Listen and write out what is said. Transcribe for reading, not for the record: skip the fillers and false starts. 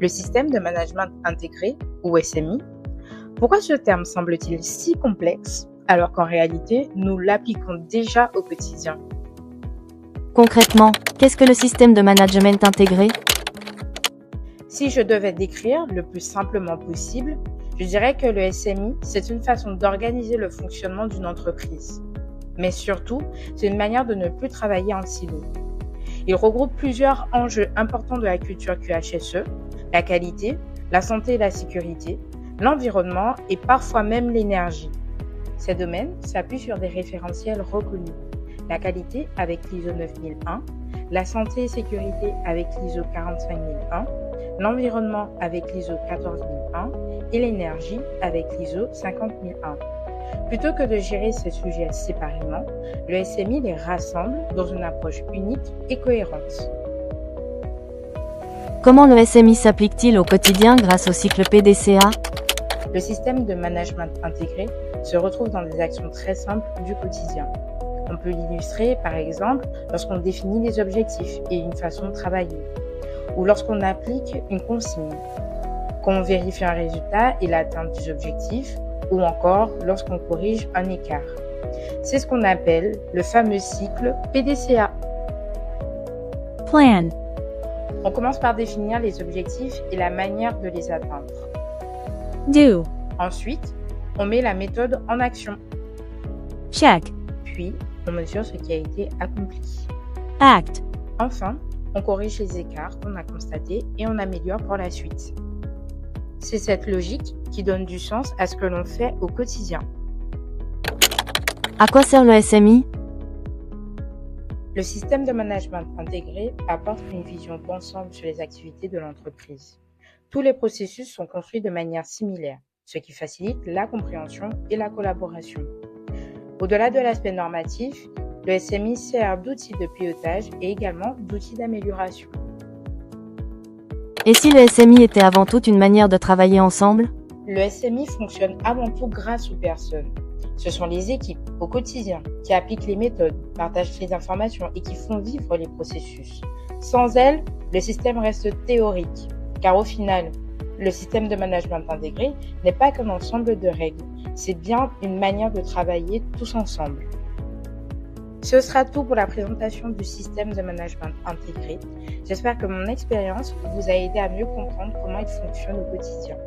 Le système de management intégré, ou SMI. Pourquoi ce terme semble-t-il si complexe, alors qu'en réalité, nous l'appliquons déjà au quotidien? Concrètement, qu'est-ce que le système de management intégré? Si je devais décrire le plus simplement possible, je dirais que le SMI, c'est une façon d'organiser le fonctionnement d'une entreprise. Mais surtout, c'est une manière de ne plus travailler en silo. Il regroupe plusieurs enjeux importants de la culture QHSE, la qualité, la santé et la sécurité, l'environnement et parfois même l'énergie. Ces domaines s'appuient sur des référentiels reconnus. La qualité avec l'ISO 9001, la santé et sécurité avec l'ISO 45001, l'environnement avec l'ISO 14001 et l'énergie avec l'ISO 50001. Plutôt que de gérer ces sujets séparément, le SMI les rassemble dans une approche unique et cohérente. Comment le SMI s'applique-t-il au quotidien grâce au cycle PDCA? Le système de management intégré se retrouve dans des actions très simples du quotidien. On peut l'illustrer, par exemple, lorsqu'on définit des objectifs et une façon de travailler, ou lorsqu'on applique une consigne, qu'on vérifie un résultat et l'atteinte des objectifs, ou encore lorsqu'on corrige un écart. C'est ce qu'on appelle le fameux cycle PDCA. Plan. On commence par définir les objectifs et la manière de les atteindre. Do. Ensuite, on met la méthode en action. Check. Puis, on mesure ce qui a été accompli. Act. Enfin, on corrige les écarts qu'on a constatés et on améliore pour la suite. C'est cette logique qui donne du sens à ce que l'on fait au quotidien. À quoi sert le SMI? Le système de management intégré apporte une vision d'ensemble sur les activités de l'entreprise. Tous les processus sont construits de manière similaire, ce qui facilite la compréhension et la collaboration. Au-delà de l'aspect normatif, le SMI sert d'outil de pilotage et également d'outil d'amélioration. Et si le SMI était avant tout une manière de travailler ensemble? Le SMI fonctionne avant tout grâce aux personnes. Ce sont les équipes, au quotidien, qui appliquent les méthodes, partagent les informations et qui font vivre les processus. Sans elles, le système reste théorique, car au final, le système de management intégré n'est pas qu'un ensemble de règles, c'est bien une manière de travailler tous ensemble. Ce sera tout pour la présentation du système de management intégré. J'espère que mon expérience vous a aidé à mieux comprendre comment il fonctionne au quotidien.